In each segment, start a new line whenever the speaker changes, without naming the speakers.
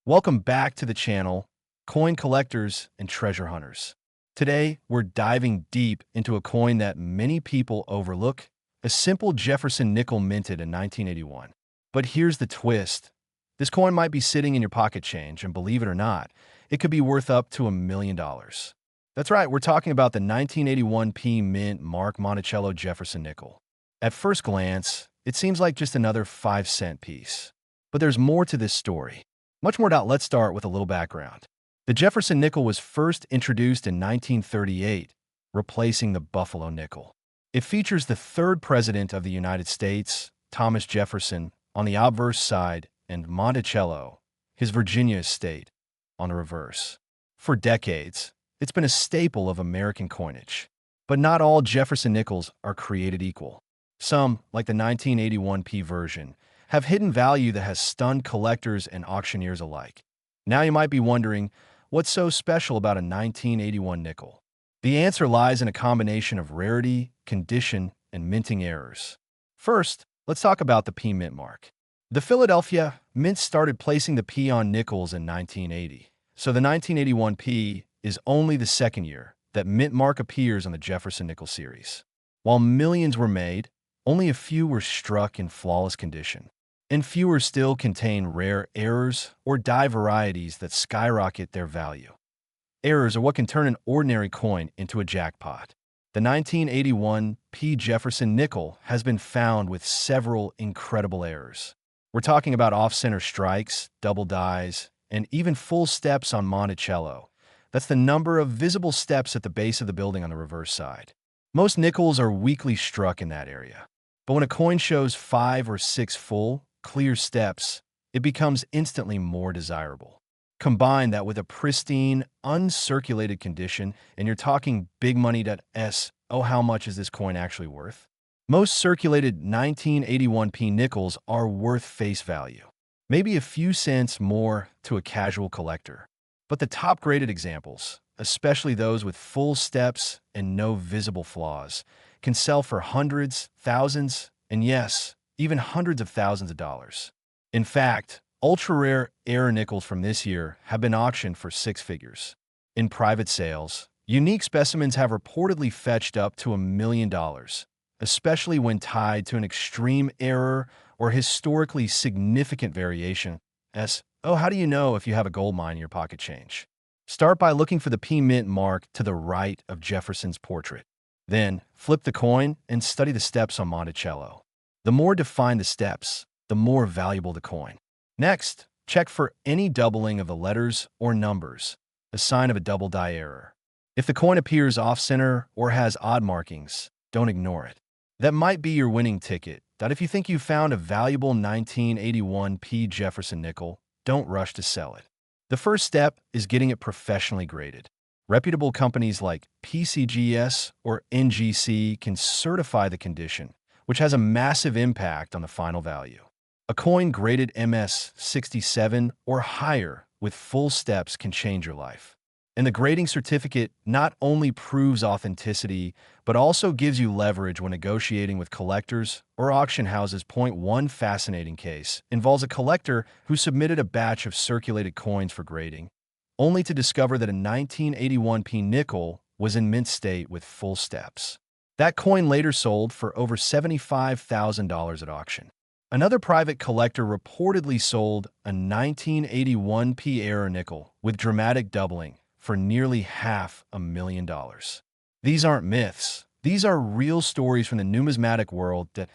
Welcome back to the channel, coin collectors and treasure hunters. Today, we're diving deep into a coin that many people overlook, a simple Jefferson nickel minted in 1981. But here's the twist. This coin might be sitting in your pocket change, and believe it or not, it could be worth up to $1 million. That's right, we're talking about the 1981 P Mint Mark Monticello Jefferson nickel. At first glance, it seems like just another 5-cent piece. But there's more to this story. Much more. Let's start with a little background. The Jefferson nickel was first introduced in 1938, replacing the Buffalo nickel. It features the third president of the United States, Thomas Jefferson, on the obverse side and Monticello, his Virginia estate, on the reverse. For decades, it's been a staple of American coinage. But not all Jefferson nickels are created equal. Some, like the 1981 P version, have hidden value that has stunned collectors and auctioneers alike. Now you might be wondering, what's so special about a 1981 nickel? The answer lies in a combination of rarity, condition, and minting errors. First, let's talk about the P Mint mark. The Philadelphia Mint started placing the P on nickels in 1980, so the 1981 P is only the second year that Mint mark appears on the Jefferson nickel series. While millions were made, only a few were struck in flawless condition. And fewer still contain rare errors or die varieties that skyrocket their value. Errors are what can turn an ordinary coin into a jackpot. The 1981 P. Jefferson nickel has been found with several incredible errors. We're talking about off-center strikes, double dies, and even full steps on Monticello. That's the number of visible steps at the base of the building on the reverse side. Most nickels are weakly struck in that area. But when a coin shows 5 or 6 full, clear steps, it becomes instantly more desirable. Combine that with a pristine, uncirculated condition, and you're talking big money. Oh, how much is this coin actually worth? Most circulated 1981 P nickels are worth face value, maybe a few cents more to a casual collector. But the top-graded examples, especially those with full steps and no visible flaws, can sell for hundreds, thousands, and yes, even hundreds of thousands of dollars. In fact, ultra-rare error nickels from this year have been auctioned for 6 figures. In private sales, unique specimens have reportedly fetched up to $1 million, especially when tied to an extreme error or historically significant variation. How do you know if you have a gold mine in your pocket change? Start by looking for the P Mint mark to the right of Jefferson's portrait. Then, flip the coin and study the steps on Monticello. The more defined the steps, the more valuable the coin. Next, check for any doubling of the letters or numbers, a sign of a double die error. If the coin appears off-center or has odd markings, don't ignore it. That might be your winning ticket. If you think you found a valuable 1981 P. Jefferson nickel, don't rush to sell it. The first step is getting it professionally graded. Reputable companies like PCGS or NGC can certify the condition, which has a massive impact on the final value. A coin graded MS 67 or higher with full steps can change your life. And the grading certificate not only proves authenticity, but also gives you leverage when negotiating with collectors or auction houses. One fascinating case involves a collector who submitted a batch of circulated coins for grading, only to discover that a 1981 P nickel was in mint state with full steps. That coin later sold for over $75,000 at auction. Another private collector reportedly sold a 1981 P error nickel with dramatic doubling for nearly $500,000. These aren't myths. These are real stories from the numismatic world that,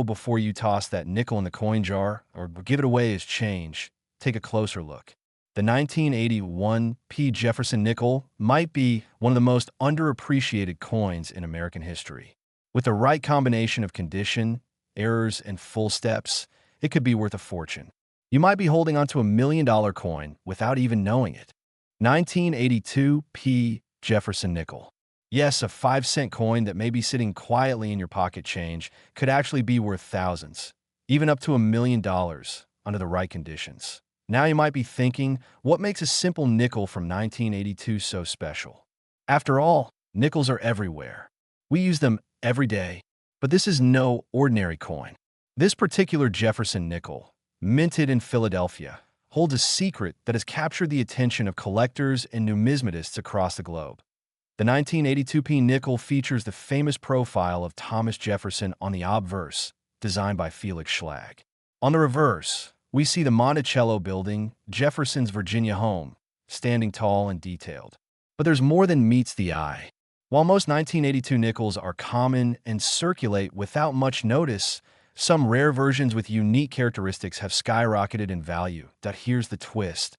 before you toss that nickel in the coin jar or give it away as change, take a closer look. The 1981 P. Jefferson nickel might be one of the most underappreciated coins in American history. With the right combination of condition, errors, and full steps, it could be worth a fortune. You might be holding onto $1 million coin without even knowing it. 1982 P. Jefferson nickel. Yes, a 5-cent coin that may be sitting quietly in your pocket change could actually be worth thousands, even up to $1 million under the right conditions. Now you might be thinking, what makes a simple nickel from 1982 so special? After all, nickels are everywhere. We use them every day. But this is no ordinary coin. This particular Jefferson nickel, minted in Philadelphia, holds a secret that has captured the attention of collectors and numismatists across the globe. The 1982p nickel features the famous profile of Thomas Jefferson on the obverse, designed by Felix Schlag. On the reverse, we see the Monticello building, Jefferson's Virginia home, standing tall and detailed. But there's more than meets the eye. While most 1982 nickels are common and circulate without much notice, some rare versions with unique characteristics have skyrocketed in value. Here's the twist.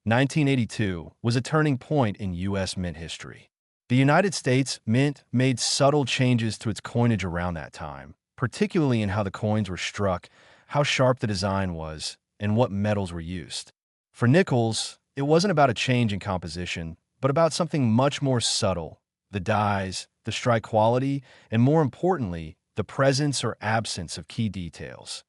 1982 was a turning point in U.S. mint history. The United States Mint made subtle changes to its coinage around that time, particularly in how the coins were struck, how sharp the design was, and what metals were used. For nickels, it wasn't about a change in composition, but about something much more subtle: the dies, the strike quality, and more importantly, the presence or absence of key details.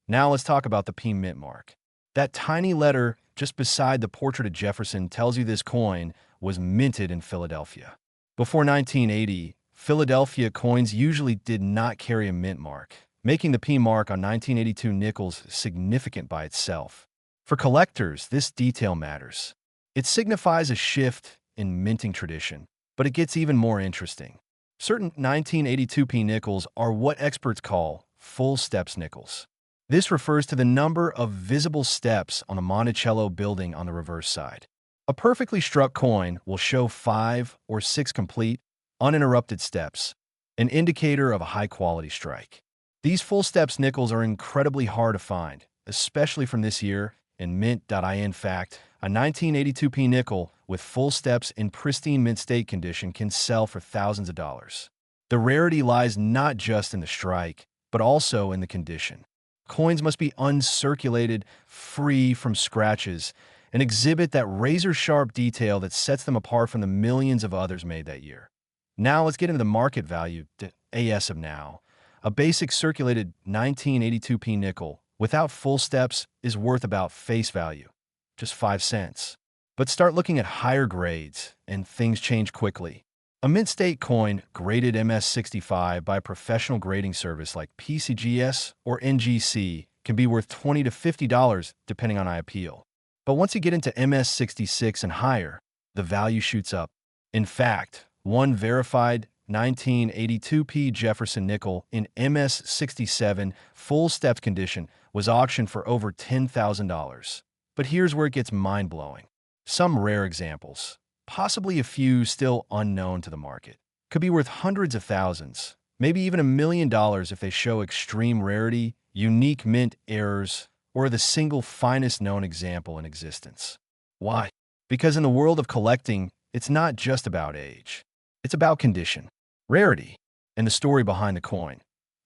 Now let's talk about the P mint mark. That tiny letter just beside the portrait of Jefferson tells you this coin was minted in Philadelphia. Before 1980, Philadelphia coins usually did not carry a mint mark, making the P mark on 1982 nickels significant by itself. For collectors, this detail matters. It signifies a shift in minting tradition, but it gets even more interesting. Certain 1982p nickels are what experts call full steps nickels. This refers to the number of visible steps on the Monticello building on the reverse side. A perfectly struck coin will show 5 or 6 complete, uninterrupted steps, an indicator of a high-quality strike. These full steps nickels are incredibly hard to find, especially from this year in mint.in. Fact, a 1982p nickel with full steps in pristine mint state condition can sell for thousands of dollars. The rarity lies not just in the strike, but also in the condition. Coins must be uncirculated, free from scratches, and exhibit that razor-sharp detail that sets them apart from the millions of others made that year. Now let's get into the market value, the AS of now. A basic circulated 1982p nickel without full steps is worth about face value, just 5 cents. But start looking at higher grades, and things change quickly. A mint state coin graded MS65 by a professional grading service like PCGS or NGC can be worth $20 to $50 depending on appeal. But once you get into MS66 and higher, the value shoots up. In fact, one verified 1982p Jefferson nickel in MS67 full steps condition was auctioned for over $10,000. But here's where it gets mind-blowing. Some rare examples, possibly a few still unknown to the market, could be worth hundreds of thousands, maybe even $1 million if they show extreme rarity, unique mint errors, or the single finest known example in existence. Why? Because in the world of collecting, it's not just about age. It's about condition, rarity, and the story behind the coin.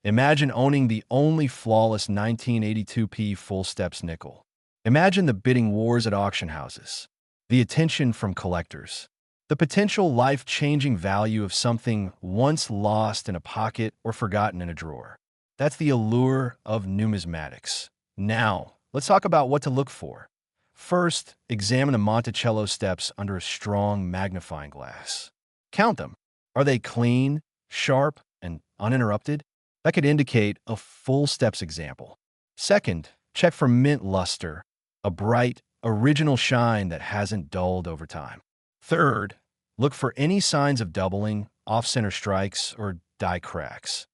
Imagine owning the only flawless 1982p full steps nickel. Imagine the bidding wars at auction houses, the attention from collectors, the potential life-changing value of something once lost in a pocket or forgotten in a drawer. That's the allure of numismatics. Now, let's talk about what to look for. First, examine the Monticello steps under a strong magnifying glass. Count them. Are they clean, sharp, and uninterrupted? That could indicate a full steps example. Second, check for mint luster, a bright, original shine that hasn't dulled over time. Third, look for any signs of doubling, off-center strikes, or die cracks.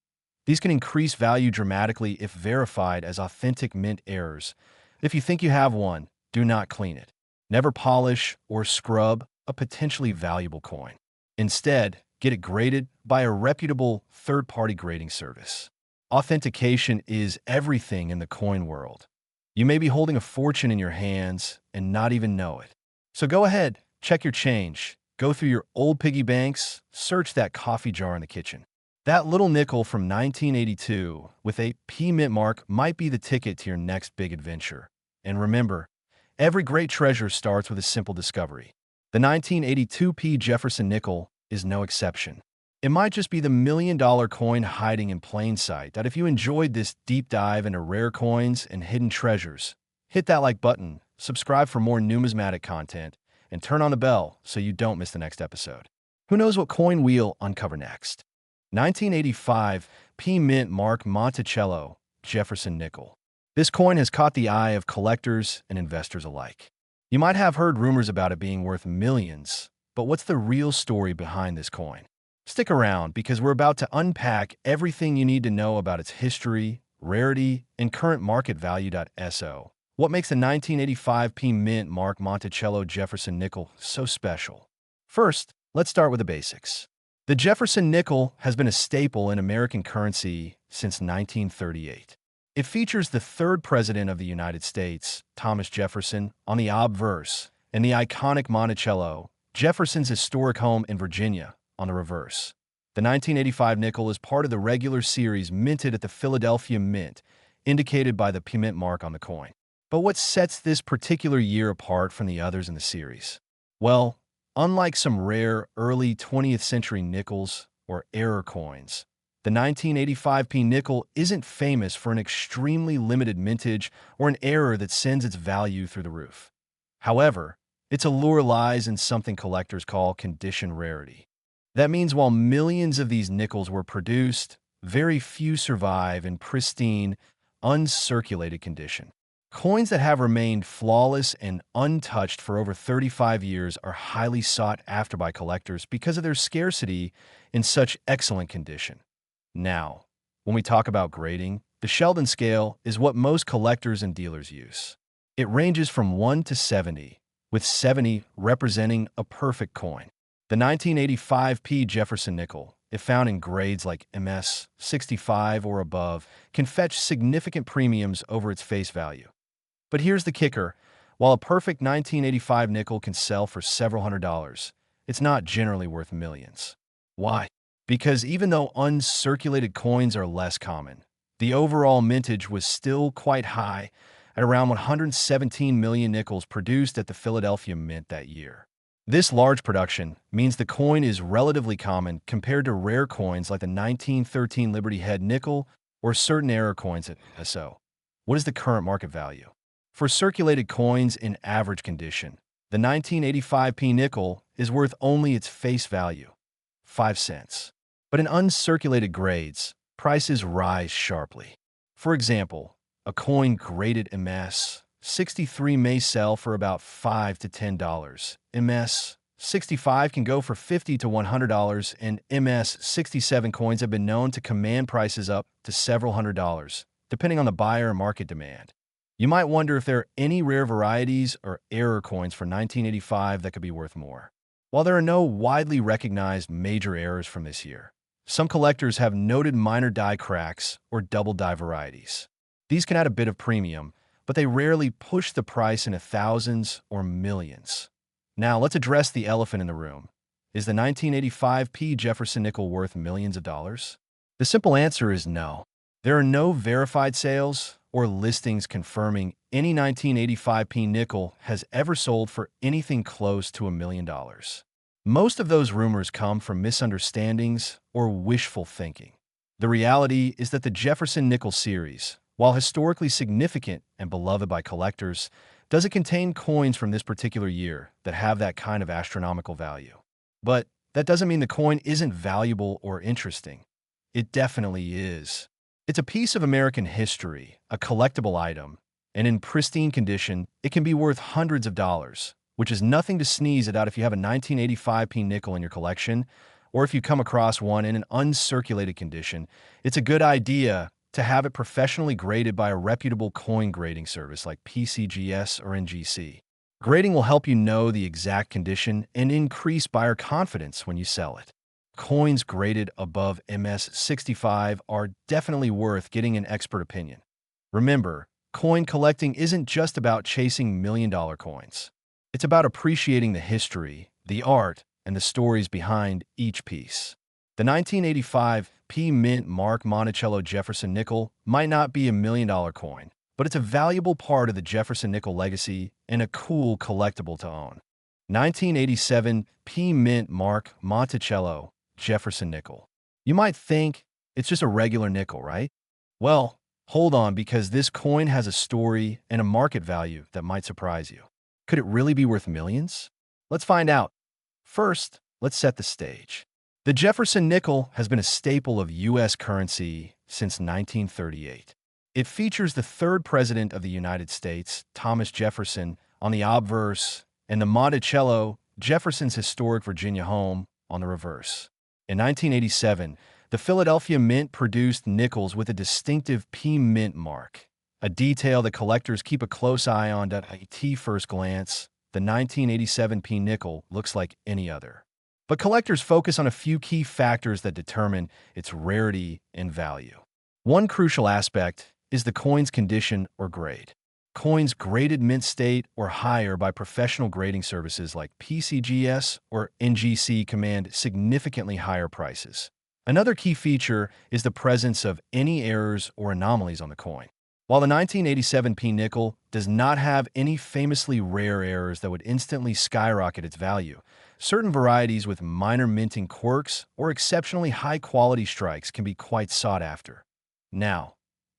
These can increase value dramatically if verified as authentic mint errors. If you think you have one, do not clean it. Never polish or scrub a potentially valuable coin. Instead, get it graded by a reputable third-party grading service. Authentication is everything in the coin world. You may be holding a fortune in your hands and not even know it. So go ahead, check your change, go through your old piggy banks, search that coffee jar in the kitchen. That little nickel from 1982 with a P mint mark might be the ticket to your next big adventure. And remember, every great treasure starts with a simple discovery. The 1982p Jefferson nickel is no exception. It might just be the $1 million coin hiding in plain sight. That if you enjoyed this deep dive into rare coins and hidden treasures, hit that like button, subscribe for more numismatic content, and turn on the bell so you don't miss the next episode. Who knows what coin we'll uncover next? 1985 P mint mark Monticello Jefferson nickel. This coin has caught the eye of collectors and investors alike. You might have heard rumors about it being worth millions, but what's the real story behind this coin? Stick around because we're about to unpack everything you need to know about its history, rarity, and current market value. So, what makes the 1985 P Mint Mark Monticello Jefferson nickel so special? First, let's start with the basics. The Jefferson nickel has been a staple in American currency since 1938. It features the third president of the United States, Thomas Jefferson, on the obverse, and the iconic Monticello, Jefferson's historic home in Virginia, on the reverse. The 1985 nickel is part of the regular series minted at the Philadelphia Mint, indicated by the P Mint mark on the coin. But what sets this particular year apart from the others in the series? Well, unlike some rare early 20th century nickels or error coins, the 1985 P nickel isn't famous for an extremely limited mintage or an error that sends its value through the roof. However, its allure lies in something collectors call condition rarity. That means while millions of these nickels were produced, very few survive in pristine, uncirculated condition. Coins that have remained flawless and untouched for over 35 years are highly sought after by collectors because of their scarcity in such excellent condition. Now, when we talk about grading, the Sheldon scale is what most collectors and dealers use. It ranges from 1 to 70, with 70 representing a perfect coin. The 1985 P Jefferson nickel, if found in grades like MS 65 or above, can fetch significant premiums over its face value. But here's the kicker. While a perfect 1985 nickel can sell for several $100s, it's not generally worth millions. Why? Because even though uncirculated coins are less common, the overall mintage was still quite high at around 117 million nickels produced at the Philadelphia Mint that year. This large production means the coin is relatively common compared to rare coins like the 1913 Liberty Head nickel or certain error coins at SO. What is the current market value? For circulated coins in average condition, the 1985 P nickel is worth only its face value, 5 cents. But in uncirculated grades, prices rise sharply. For example, a coin graded MS 63 may sell for about $5 to $10. MS 65 can go for $50 to $100, and MS 67 coins have been known to command prices up to several $100s, depending on the buyer and market demand. You might wonder if there are any rare varieties or error coins for 1985 that could be worth more. While there are no widely recognized major errors from this year, some collectors have noted minor die cracks or double die varieties. These can add a bit of premium, but they rarely push the price into thousands or millions. Now, let's address the elephant in the room. Is the 1985 P Jefferson nickel worth millions of dollars? The simple answer is no. There are no verified sales or listings confirming any 1985 P nickel has ever sold for anything close to $1 million. Most of those rumors come from misunderstandings or wishful thinking. The reality is that the Jefferson nickel series, while historically significant and beloved by collectors, doesn't contain coins from this particular year that have that kind of astronomical value. But that doesn't mean the coin isn't valuable or interesting. It definitely is. It's a piece of American history, a collectible item, and in pristine condition, it can be worth hundreds of dollars, which is nothing to sneeze at if you have a 1985 P nickel in your collection, or if you come across one in an uncirculated condition. It's a good idea to have it professionally graded by a reputable coin grading service like PCGS or NGC. Grading will help you know the exact condition and increase buyer confidence when you sell it. Coins graded above MS 65 are definitely worth getting an expert opinion. Remember, coin collecting isn't just about chasing million-dollar coins. It's about appreciating the history, the art, and the stories behind each piece. The 1985 P Mint Mark Monticello Jefferson nickel might not be $1 million coin, but it's a valuable part of the Jefferson nickel legacy and a cool collectible to own. 1987 P Mint Mark Monticello Jefferson nickel. You might think it's just a regular nickel, right? Well, hold on, because this coin has a story and a market value that might surprise you. Could it really be worth millions? Let's find out. First, let's set the stage. The Jefferson nickel has been a staple of U.S. currency since 1938. It features the third president of the United States, Thomas Jefferson, on the obverse, and the Monticello, Jefferson's historic Virginia home, on the reverse. In 1987, the Philadelphia Mint produced nickels with a distinctive P Mint mark, a detail that collectors keep a close eye on. At first glance, the 1987 P nickel looks like any other. But collectors focus on a few key factors that determine its rarity and value. One crucial aspect is the coin's condition or grade. Coins graded mint state or higher by professional grading services like PCGS or NGC command significantly higher prices. Another key feature is the presence of any errors or anomalies on the coin. While the 1987 P nickel does not have any famously rare errors that would instantly skyrocket its value, certain varieties with minor minting quirks or exceptionally high-quality strikes can be quite sought after. Now,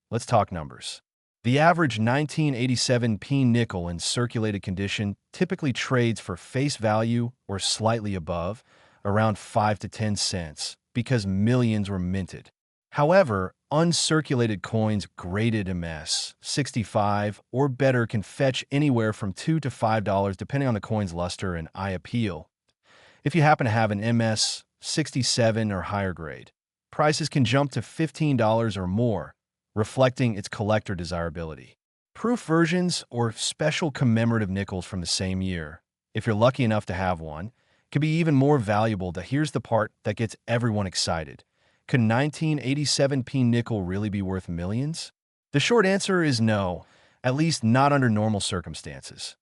let's talk numbers. The average 1987 P nickel in circulated condition typically trades for face value or slightly above, around 5 to 10 cents, because millions were minted. However, uncirculated coins graded MS 65 or better can fetch anywhere from $2 to $5 depending on the coin's luster and eye appeal. If you happen to have an MS 67 or higher grade, prices can jump to $15 or more, reflecting its collector desirability. Proof versions or special commemorative nickels from the same year, if you're lucky enough to have one, can be even more valuable. Here's the part that gets everyone excited. Could 1987 P nickel really be worth millions? The short answer is no, at least not under normal circumstances.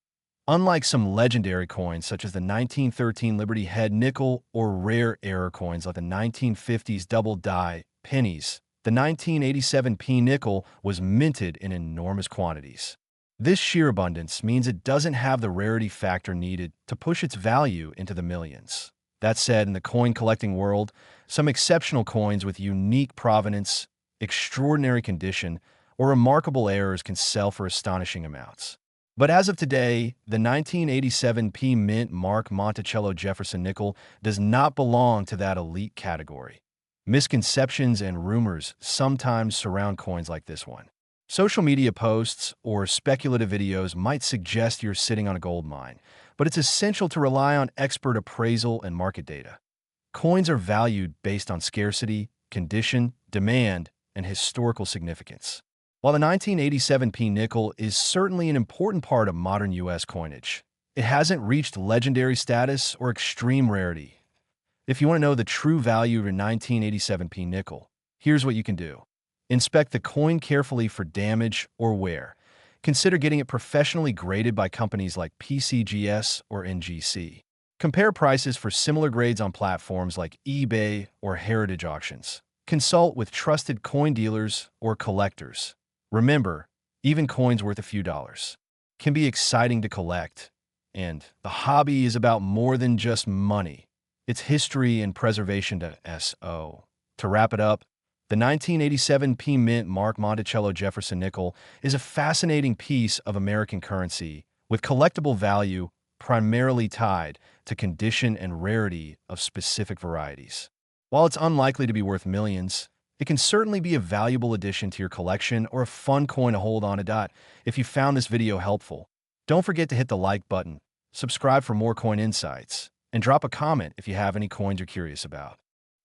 Unlike some legendary coins such as the 1913 Liberty Head nickel or rare error coins like the 1950s double die pennies, the 1987 P nickel was minted in enormous quantities. This sheer abundance means it doesn't have the rarity factor needed to push its value into the millions. That said, in the coin collecting world, some exceptional coins with unique provenance, extraordinary condition, or remarkable errors can sell for astonishing amounts. But as of today, the 1987 P Mint Mark Monticello Jefferson nickel does not belong to that elite category. Misconceptions and rumors sometimes surround coins like this one. Social media posts or speculative videos might suggest you're sitting on a gold mine, but it's essential to rely on expert appraisal and market data. Coins are valued based on scarcity, condition, demand, and historical significance. While the 1987 P nickel is certainly an important part of modern U.S. coinage, it hasn't reached legendary status or extreme rarity. If you want to know the true value of your 1987 P nickel, here's what you can do. Inspect the coin carefully for damage or wear. Consider getting it professionally graded by companies like PCGS or NGC. Compare prices for similar grades on platforms like eBay or Heritage Auctions. Consult with trusted coin dealers or collectors. Remember, even coins worth a few dollars can be exciting to collect, and the hobby is about more than just money. It's history and preservation to S.O. To wrap it up, the 1987 P Mint Mark Monticello Jefferson nickel is a fascinating piece of American currency with collectible value primarily tied to condition and rarity of specific varieties. While it's unlikely to be worth millions, it can certainly be a valuable addition to your collection or a fun coin to hold on to. If you found this video helpful, don't forget to hit the like button, subscribe for more coin insights, and drop a comment if you have any coins you're curious about.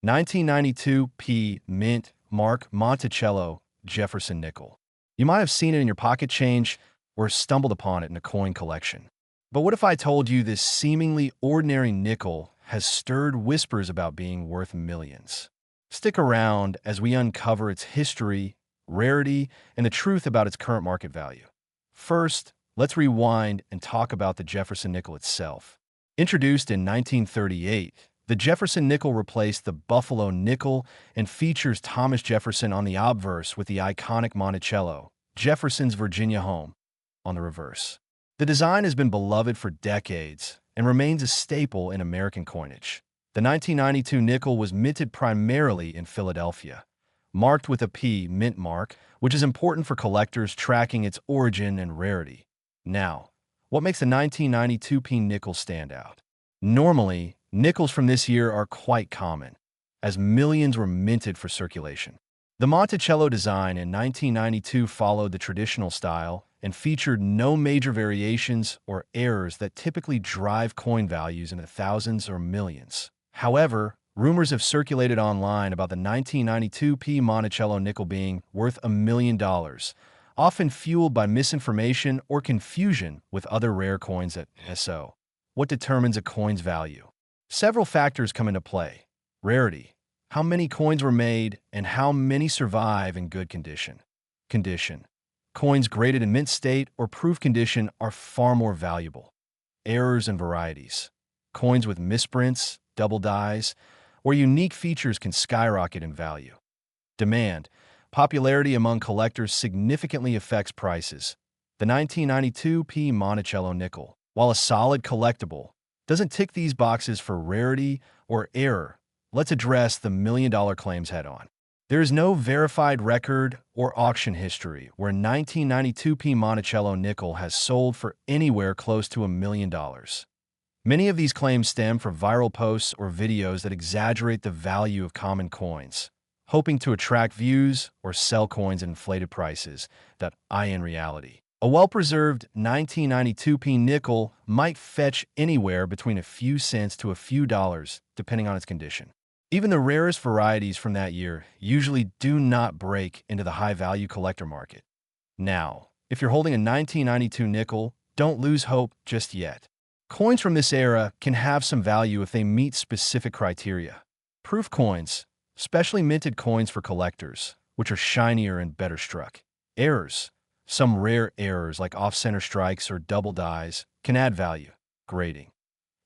1992 P Mint Mark Monticello Jefferson nickel. You might have seen it in your pocket change or stumbled upon it in a coin collection. But what if I told you this seemingly ordinary nickel has stirred whispers about being worth millions? Stick around as we uncover its history, rarity, and the truth about its current market value. First, let's rewind and talk about the Jefferson nickel itself. Introduced in 1938, the Jefferson nickel replaced the Buffalo nickel and features Thomas Jefferson on the obverse with the iconic Monticello, Jefferson's Virginia home, on the reverse. The design has been beloved for decades and remains a staple in American coinage. The 1992 nickel was minted primarily in Philadelphia, marked with a P mint mark, which is important for collectors tracking its origin and rarity. Now, what makes the 1992 P nickel stand out? Normally, nickels from this year are quite common, as millions were minted for circulation. The Monticello design in 1992 followed the traditional style and featured no major variations or errors that typically drive coin values into thousands or millions. However, rumors have circulated online about the 1992p Monticello nickel being worth $1 million, often fueled by misinformation or confusion with other rare coins at SO. What determines a coin's value? Several factors come into play. Rarity, how many coins were made, and how many survive in good condition. Condition. Coins graded in mint state or proof condition are far more valuable. Errors and varieties. Coins with misprints, double dies, or unique features can skyrocket in value. Demand. Popularity among collectors significantly affects prices. The 1992p Monticello nickel, while a solid collectible, doesn't tick these boxes for rarity or error. Let's address the million-dollar claims head-on. There is no verified record or auction history where 1992p Monticello nickel has sold for anywhere close to $1 million. Many of these claims stem from viral posts or videos that exaggerate the value of common coins, hoping to attract views or sell coins at inflated prices that in reality. A well-preserved 1992p nickel might fetch anywhere between a few cents to a few dollars, depending on its condition. Even the rarest varieties from that year usually do not break into the high-value collector market. Now, if you're holding a 1992 nickel, don't lose hope just yet. Coins from this era can have some value if they meet specific criteria. Proof coins, specially minted coins for collectors, which are shinier and better struck. Errors. Some rare errors like off-center strikes or double dies can add value. Grading.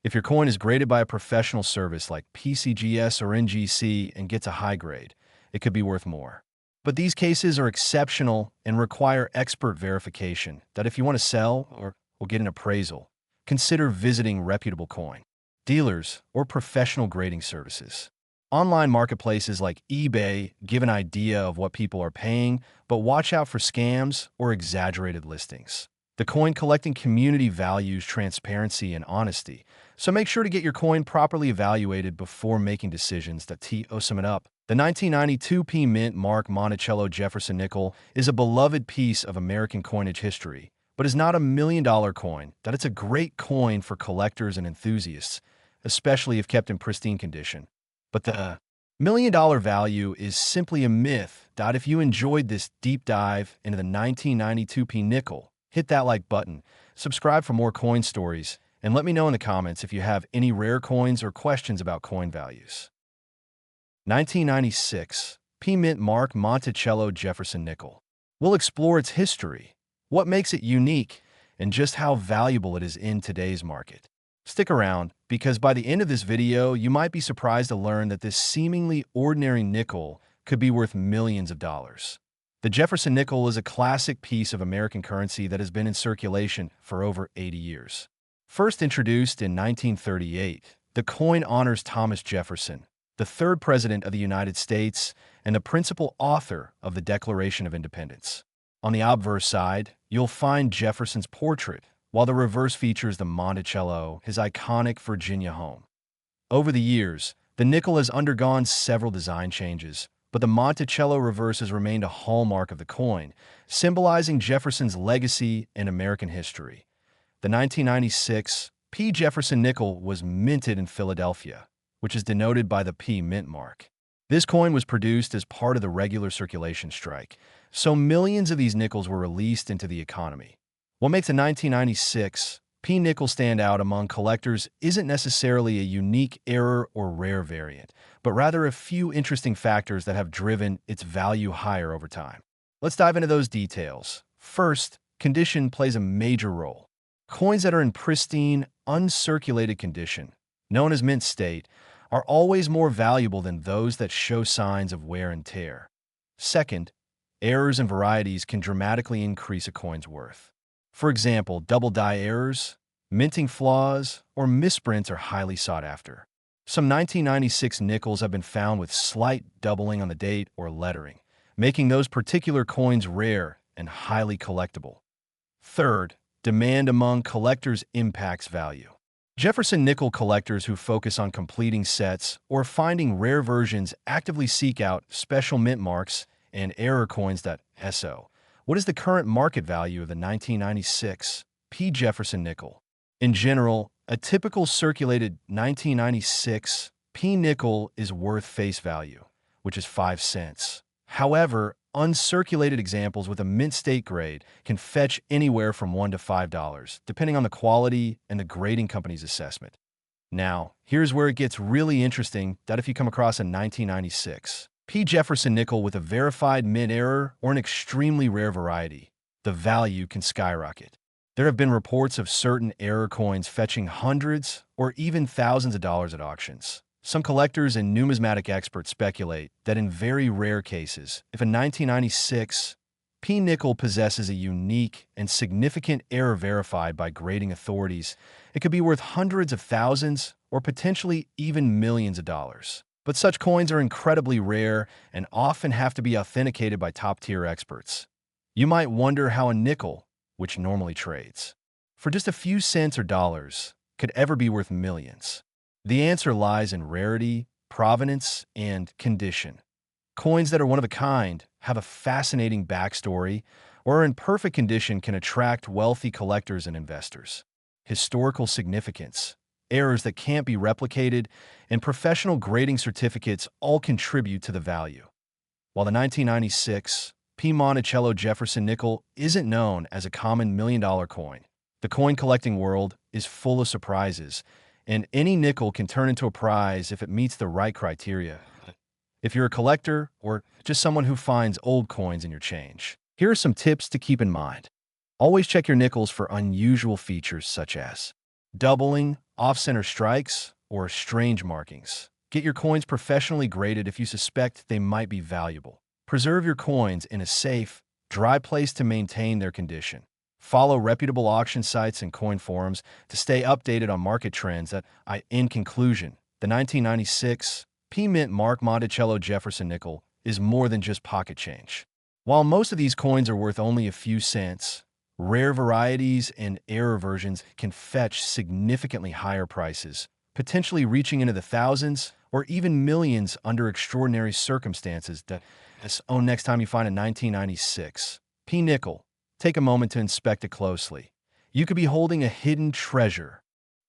If your coin is graded by a professional service like PCGS or NGC and gets a high grade, it could be worth more. But these cases are exceptional and require expert verification that if you want to sell or get an appraisal, consider visiting reputable coin dealers or professional grading services. Online marketplaces like eBay give an idea of what people are paying, but watch out for scams or exaggerated listings. The coin collecting community values transparency and honesty, so make sure to get your coin properly evaluated before making decisions. Sum it up. The 1992p mint mark Monticello Jefferson nickel is a beloved piece of American coinage history, but is not a $1 million coin. That it's a great coin for collectors and enthusiasts, especially if kept in pristine condition. But the $1 million value is simply a myth. If you enjoyed this deep dive into the 1992p nickel, hit that like button, subscribe for more coin stories, and let me know in the comments if you have any rare coins or questions about coin values. 1996 P Mint Mark Monticello Jefferson nickel. We'll explore its history, what makes it unique, and just how valuable it is in today's market. Stick around, because by the end of this video, you might be surprised to learn that this seemingly ordinary nickel could be worth millions of dollars. The Jefferson nickel is a classic piece of American currency that has been in circulation for over 80 years. First introduced in 1938, the coin honors Thomas Jefferson, the third president of the United States and the principal author of the Declaration of Independence. On the obverse side, you'll find Jefferson's portrait, while the reverse features the Monticello, his iconic Virginia home. Over the years, the nickel has undergone several design changes, but the Monticello reverse has remained a hallmark of the coin, symbolizing Jefferson's legacy in American history. The 1996 P. Jefferson nickel was minted in Philadelphia, which is denoted by the P mint mark. This coin was produced as part of the regular circulation strike, so millions of these nickels were released into the economy. What makes a 1996 P nickel stand out among collectors isn't necessarily a unique error or rare variant, but rather a few interesting factors that have driven its value higher over time. Let's dive into those details. First, condition plays a major role. Coins that are in pristine, uncirculated condition, known as mint state, are always more valuable than those that show signs of wear and tear. Second, errors and varieties can dramatically increase a coin's worth. For example, double die errors, minting flaws, or misprints are highly sought after. Some 1996 nickels have been found with slight doubling on the date or lettering, making those particular coins rare and highly collectible. Third, demand among collectors impacts value. Jefferson nickel collectors who focus on completing sets or finding rare versions actively seek out special mint marks and error coins.so. What is the current market value of the 1996 P. Jefferson nickel? In general, a typical circulated 1996 P nickel is worth face value, which is 5 cents. However, uncirculated examples with a mint state grade can fetch anywhere from $1 to $5, depending on the quality and the grading company's assessment. Now, here's where it gets really interesting that if you come across a 1996 P. Jefferson nickel with a verified mint error or an extremely rare variety, the value can skyrocket. There have been reports of certain error coins fetching hundreds or even thousands of dollars at auctions. Some collectors and numismatic experts speculate that in very rare cases, if a 1996 P nickel possesses a unique and significant error verified by grading authorities, it could be worth hundreds of thousands or potentially even millions of dollars. But such coins are incredibly rare and often have to be authenticated by top-tier experts. You might wonder how a nickel, which normally trades for just a few cents or dollars, could ever be worth millions. The answer lies in rarity, provenance, and condition. Coins that are one of a kind, have a fascinating backstory, or are in perfect condition can attract wealthy collectors and investors. Historical significance, errors that can't be replicated, and professional grading certificates all contribute to the value. While the 1996 P. Monticello Jefferson nickel isn't known as a common million-dollar coin, the coin collecting world is full of surprises, and any nickel can turn into a prize if it meets the right criteria. If you're a collector or just someone who finds old coins in your change, here are some tips to keep in mind. Always check your nickels for unusual features such as doubling, off-center strikes, or strange markings. Get your coins professionally graded if you suspect they might be valuable. Preserve your coins in a safe, dry place to maintain their condition. Follow reputable auction sites and coin forums to stay updated on market trends. In conclusion, the 1996 P. Mint Mark Monticello Jefferson nickel is more than just pocket change. While most of these coins are worth only a few cents, rare varieties and error versions can fetch significantly higher prices, potentially reaching into the thousands or even millions under extraordinary circumstances. Next time you find a 1996 P. nickel, take a moment to inspect it closely. You could be holding a hidden treasure.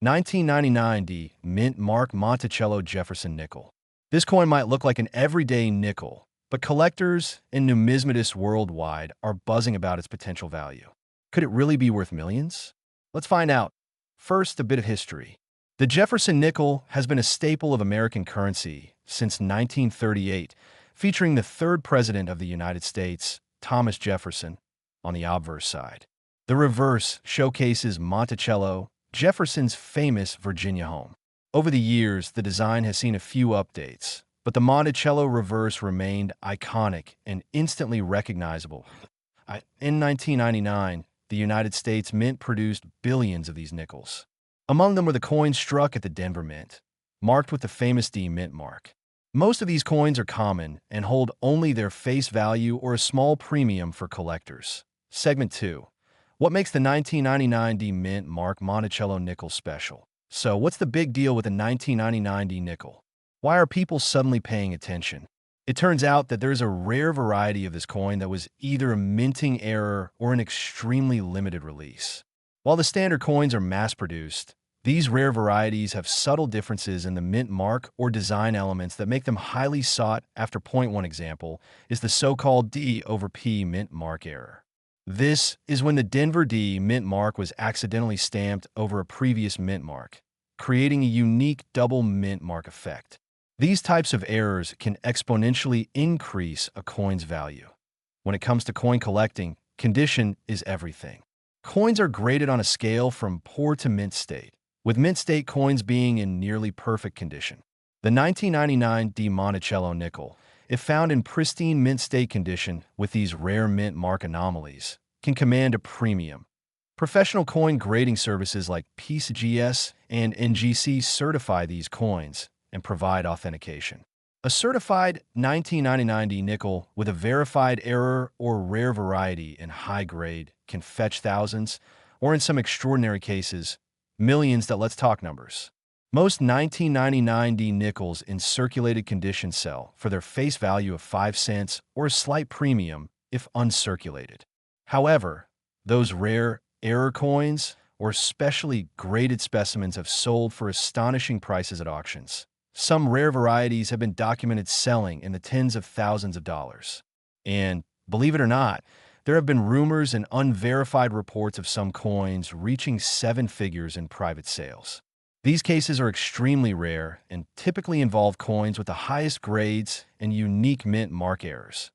1999 D. Mint Mark Monticello Jefferson nickel. This coin might look like an everyday nickel, but collectors and numismatists worldwide are buzzing about its potential value. Could it really be worth millions? Let's find out. First, a bit of history. The Jefferson nickel has been a staple of American currency since 1938, featuring the third president of the United States, Thomas Jefferson, on the obverse side. The reverse showcases Monticello, Jefferson's famous Virginia home. Over the years, the design has seen a few updates, but the Monticello reverse remained iconic and instantly recognizable. In 1999, the United States Mint produced billions of these nickels. Among them were the coins struck at the Denver Mint, marked with the famous D Mint mark. Most of these coins are common and hold only their face value or a small premium for collectors. Segment 2. What makes the 1999 D Mint Mark Monticello nickel special? So, what's the big deal with the 1999 D nickel? Why are people suddenly paying attention? It turns out that there's a rare variety of this coin that was either a minting error or an extremely limited release. While the standard coins are mass-produced, these rare varieties have subtle differences in the mint mark or design elements that make them highly sought after. One example is the so-called D over P mint mark error. This is when the Denver D mint mark was accidentally stamped over a previous mint mark, creating a unique double mint mark effect. These types of errors can exponentially increase a coin's value. When it comes to coin collecting, condition is everything. Coins are graded on a scale from poor to mint state, with mint state coins being in nearly perfect condition. The 1999 D Monticello nickel, if found in pristine mint state condition with these rare mint mark anomalies, can command a premium. Professional coin grading services like PCGS and NGC certify these coins and provide authentication. A certified 1999 D nickel with a verified error or rare variety in high grade can fetch thousands, or in some extraordinary cases, millions. Let's talk numbers. Most 1999D nickels in circulated condition sell for their face value of 5 cents or a slight premium if uncirculated. However, those rare error coins or specially graded specimens have sold for astonishing prices at auctions. Some rare varieties have been documented selling in the tens of thousands of dollars. And believe it or not, there have been rumors and unverified reports of some coins reaching 7 figures in private sales. These cases are extremely rare and typically involve coins with the highest grades and unique mint mark errors.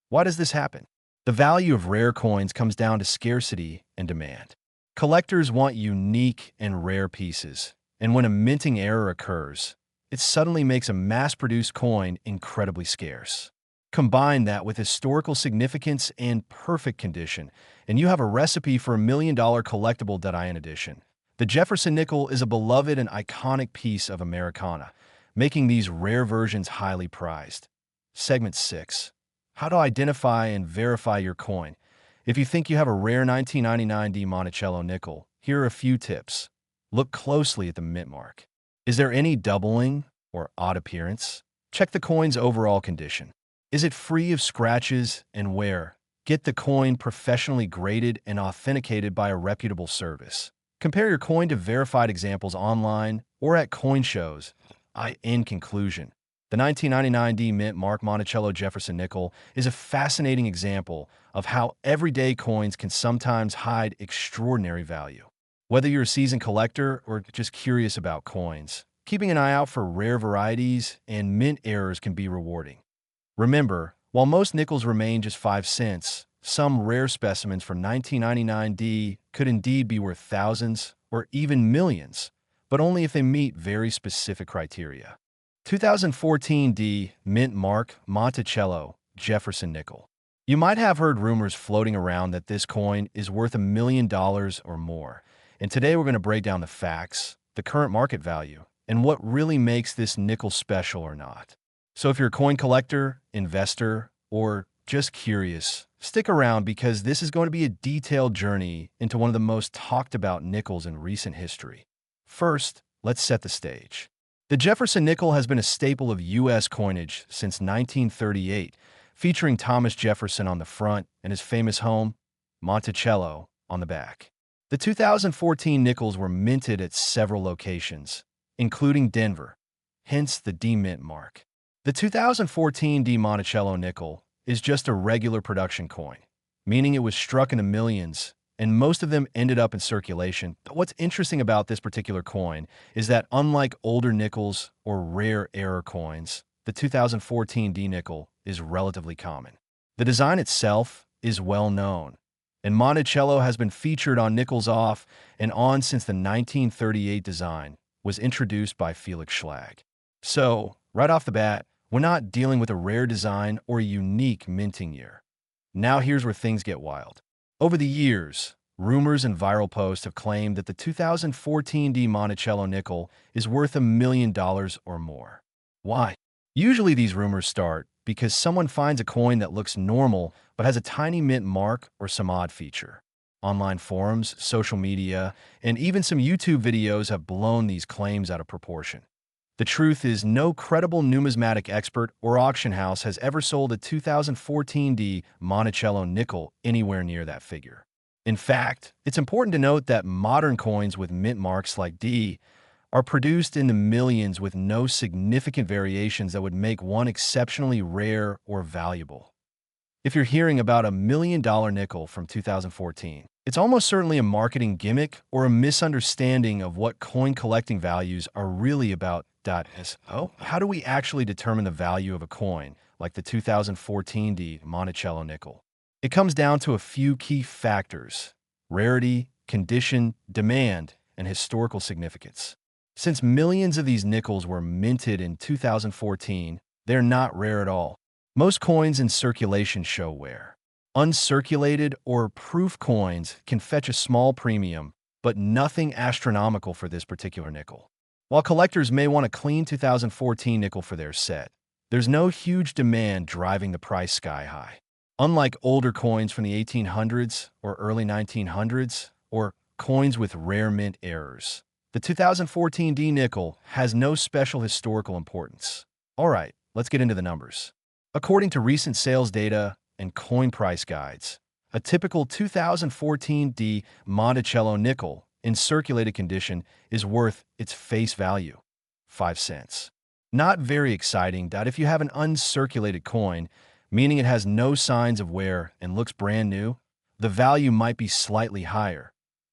Why does this happen? The value of rare coins comes down to scarcity and demand. Collectors want unique and rare pieces, and when a minting error occurs, it suddenly makes a mass-produced coin incredibly scarce. Combine that with historical significance and perfect condition, and you have a recipe for $1 million collectible die-in edition. The Jefferson nickel is a beloved and iconic piece of Americana, making these rare versions highly prized. Segment 6. How to identify and verify your coin. If you think you have a rare 1999D Monticello nickel, here are a few tips. Look closely at the mint mark. Is there any doubling or odd appearance? Check the coin's overall condition. Is it free of scratches and wear? Get the coin professionally graded and authenticated by a reputable service. Compare your coin to verified examples online or at coin shows. In conclusion, the 1999D Mint Mark Monticello Jefferson nickel is a fascinating example of how everyday coins can sometimes hide extraordinary value. Whether you're a seasoned collector or just curious about coins, keeping an eye out for rare varieties and mint errors can be rewarding. Remember, while most nickels remain just 5 cents, some rare specimens from 1999D could indeed be worth thousands or even millions, but only if they meet very specific criteria. 2014D Mint Mark Monticello Jefferson nickel. You might have heard rumors floating around that this coin is worth $1 million or more, and today we're going to break down the facts, the current market value, and what really makes this nickel special or not. So if you're a coin collector, investor, or just curious, stick around because this is going to be a detailed journey into one of the most talked about nickels in recent history. First, let's set the stage. The Jefferson nickel has been a staple of U.S. coinage since 1938, featuring Thomas Jefferson on the front and his famous home, Monticello, on the back. The 2014 nickels were minted at several locations, including Denver, hence the D Mint mark. The 2014 D Monticello nickel is just a regular production coin, meaning it was struck in the millions, and most of them ended up in circulation. But what's interesting about this particular coin is that unlike older nickels or rare error coins, the 2014 D nickel is relatively common. The design itself is well known, and Monticello has been featured on nickels off and on since the 1938 design was introduced by Felix Schlag. So, right off the bat, we're not dealing with a rare design or a unique minting year. Now here's where things get wild. Over the years, rumors and viral posts have claimed that the 2014 D Monticello nickel is worth $1 million or more. Why? Usually these rumors start because someone finds a coin that looks normal but has a tiny mint mark or some odd feature. Online forums, social media, and even some YouTube videos have blown these claims out of proportion. The truth is, no credible numismatic expert or auction house has ever sold a 2014D Monticello nickel anywhere near that figure. In fact, it's important to note that modern coins with mint marks like D are produced in the millions with no significant variations that would make one exceptionally rare or valuable. If you're hearing about a $1 million nickel from 2014, it's almost certainly a marketing gimmick or a misunderstanding of what coin collecting values are really about. How do we actually determine the value of a coin like the 2014D Monticello nickel? It comes down to a few key factors: rarity, condition, demand, and historical significance. Since millions of these nickels were minted in 2014, they're not rare at all. Most coins in circulation show wear. Uncirculated or proof coins can fetch a small premium, but nothing astronomical for this particular nickel. While collectors may want a clean 2014 nickel for their set, there's no huge demand driving the price sky high. Unlike older coins from the 1800s or early 1900s, or coins with rare mint errors, The 2014 D nickel has no special historical importance. All right, let's get into the numbers. According to recent sales data and coin price guides, a typical 2014 D Monticello nickel in circulated condition is worth its face value, 5 cents. Not very exciting that if you have an uncirculated coin, meaning it has no signs of wear and looks brand new, the value might be slightly higher,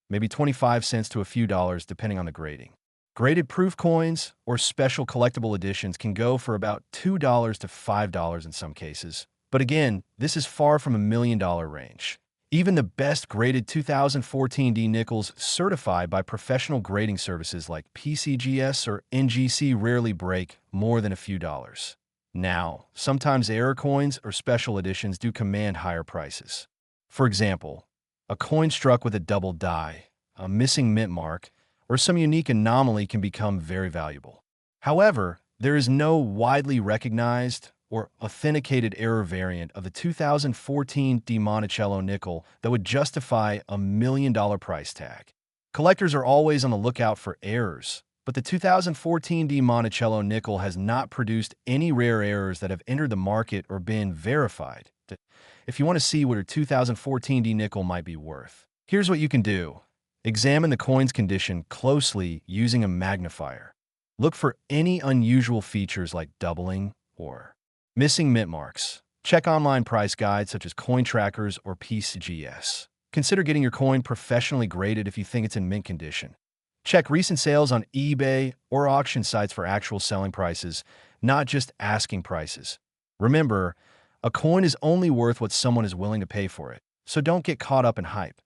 maybe 25 cents to a few dollars depending on the grading. Graded proof coins or special collectible editions can go for about $2 to $5 in some cases. But again, this is far from $1 million range. Even the best graded 2014 D nickels certified by professional grading services like PCGS or NGC rarely break more than a few dollars. Now, sometimes error coins or special editions do command higher prices. For example, a coin struck with a double die, a missing mint mark, or some unique anomaly can become very valuable. However, there is no widely recognized or authenticated error variant of the 2014 D Monticello nickel that would justify a $1 million price tag. Collectors are always on the lookout for errors, but the 2014 D Monticello nickel has not produced any rare errors that have entered the market or been verified. If you want to see what a 2014 D nickel might be worth, here's what you can do. Examine the coin's condition closely using a magnifier. Look for any unusual features like doubling or missing mint marks. Check online price guides such as coin trackers or PCGS. Consider getting your coin professionally graded if you think it's in mint condition. Check recent sales on eBay or auction sites for actual selling prices, not just asking prices. Remember, a coin is only worth what someone is willing to pay for it, so don't get caught up in hype.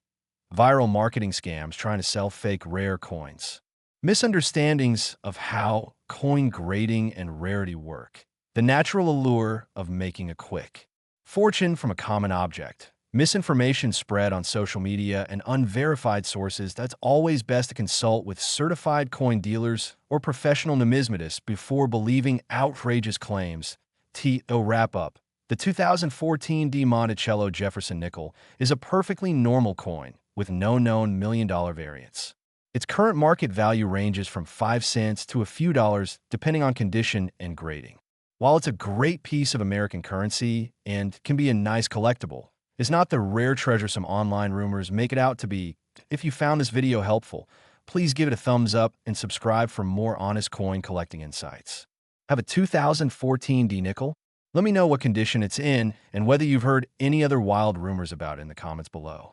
Viral marketing scams trying to sell fake rare coins. Misunderstandings of how coin grading and rarity work. The natural allure of making a quick fortune from a common object. Misinformation spread on social media and unverified sources. That's always best to consult with certified coin dealers or professional numismatists before believing outrageous claims. To wrap up, the 2014 D Monticello Jefferson nickel is a perfectly normal coin with no known $1 million variants. Its current market value ranges from 5 cents to a few dollars depending on condition and grading. While it's a great piece of American currency and can be a nice collectible, it's not the rare treasure some online rumors make it out to be. If you found this video helpful, please give it a thumbs up and subscribe for more honest coin collecting insights. Have a 2014 D nickel? Let me know what condition it's in and whether you've heard any other wild rumors about it in the comments below.